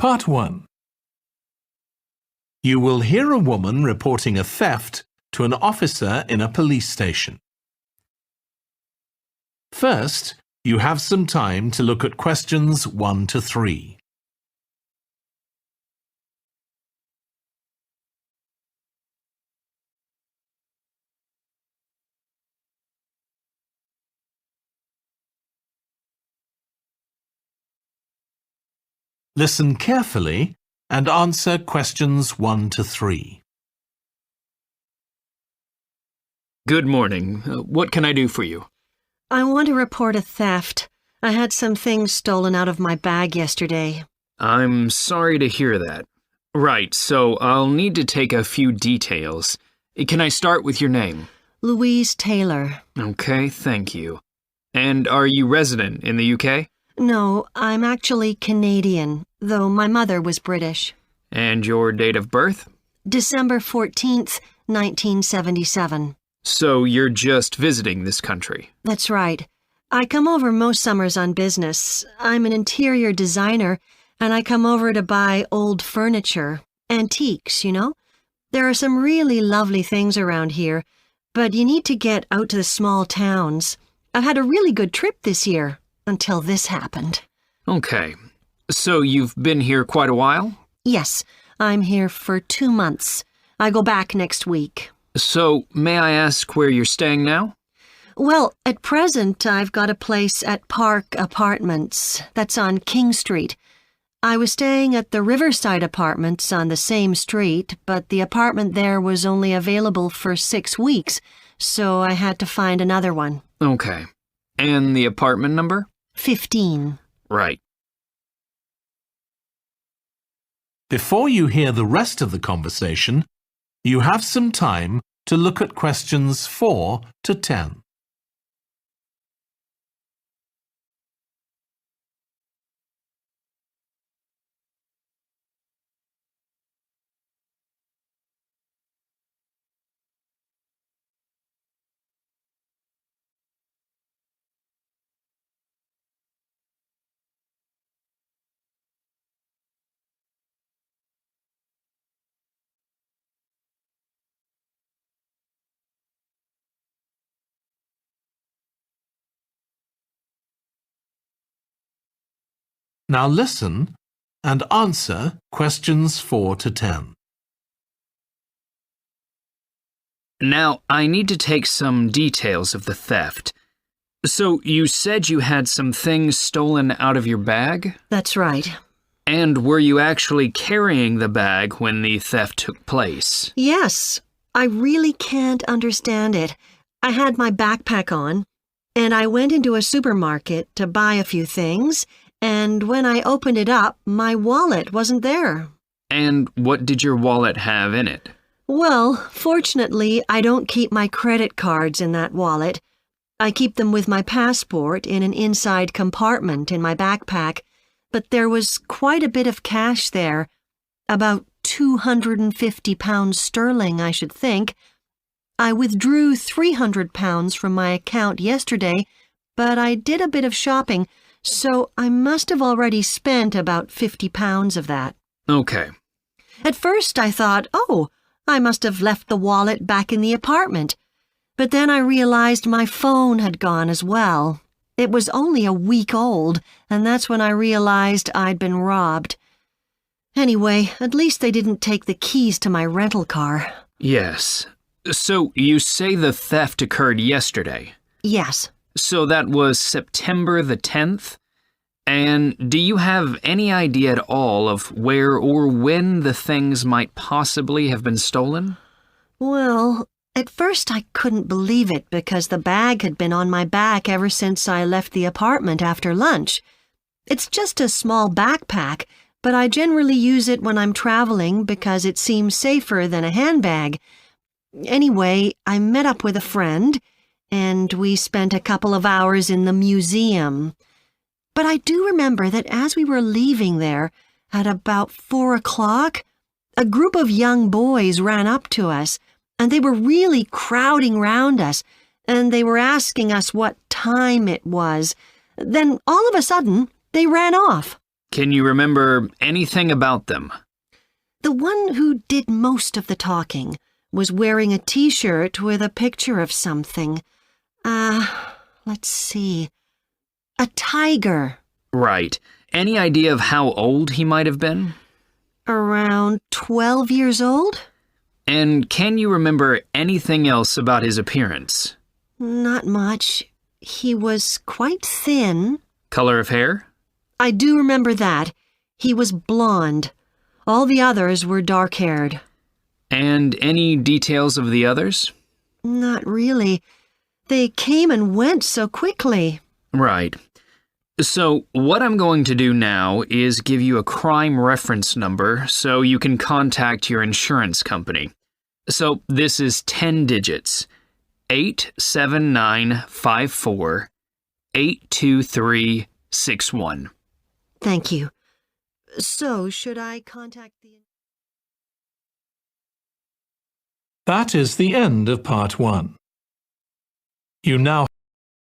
Part 1. You will hear a woman reporting a theft to an officer in a police station. First, you have some time to look at questions 1 to 3. Listen carefully and answer questions 1 to 3. Good morning. What can I do for you? I want to report a theft. I had some things stolen out of my bag yesterday. I'm sorry to hear that. Right, so I'll need to take a few details. Can I start with your name? Louise Taylor. Okay, thank you. And are you resident in the UK? No, I'm actually Canadian, though my mother was British. And your date of birth? December 14th, 1977. So you're just visiting this country? That's right. I come over most summers on business. I'm an interior designer, and I come over to buy old furniture. Antiques, you know? There are some really lovely things around here, but you need to get out to the small towns. I've had a really good trip this year, until this happened. Okay. So you've been here quite a while? Yes, I'm here for 2 months. I go back next week. So, may I ask where you're staying now? Well, at present, I've got a place at Park Apartments. That's on King Street. I was staying at the Riverside Apartments on the same street, but the apartment there was only available for 6 weeks, so I had to find another one. Okay. And the apartment number? 15. Right. Before you hear the rest of the conversation, you have some time to look at questions 4 to 10. Now listen and answer questions 4 to 10. Now, I need to take some details of the theft. So, you said you had some things stolen out of your bag? That's right. And were you actually carrying the bag when the theft took place? Yes, I really can't understand it. I had my backpack on, and I went into a supermarket to buy a few things, and when I opened it up, my wallet wasn't there. And what did your wallet have in it? Well, fortunately, I don't keep my credit cards in that wallet. I keep them with my passport in an inside compartment in my backpack, but there was quite a bit of cash there, about £250 sterling, I should think. I withdrew £300 from my account yesterday, but I did a bit of shopping, so I must have already spent about £50 of that. Okay. At first I thought, oh, I must have left the wallet back in the apartment. But then I realized my phone had gone as well. It was only a week old, and that's when I realized I'd been robbed. Anyway, at least they didn't take the keys to my rental car. Yes. So, you say the theft occurred yesterday? Yes. So that was September the 10th? And do you have any idea at all of where or when the things might possibly have been stolen? Well, at first I couldn't believe it because the bag had been on my back ever since I left the apartment after lunch. It's just a small backpack, but I generally use it when I'm traveling because it seems safer than a handbag. Anyway, I met up with a friend, and we spent a couple of hours in the museum. But I do remember that as we were leaving there, at about 4 o'clock, a group of young boys ran up to us, and they were really crowding round us, and they were asking us what time it was. Then, all of a sudden, they ran off. Can you remember anything about them? The one who did most of the talking was wearing a t-shirt with a picture of something. Let's see. A tiger. Right. Any idea of how old he might have been? Around 12 years old? And can you remember anything else about his appearance? Not much. He was quite thin. Color of hair? I do remember that. He was blonde. All the others were dark-haired. And any details of the others? Not really. They came and went so quickly. Right. So, what I'm going to do now is give you a crime reference number so you can contact your insurance company. So, this is 10 digits. 87954 82361. Thank you. So, should I contact the... That is the end of part 1. You now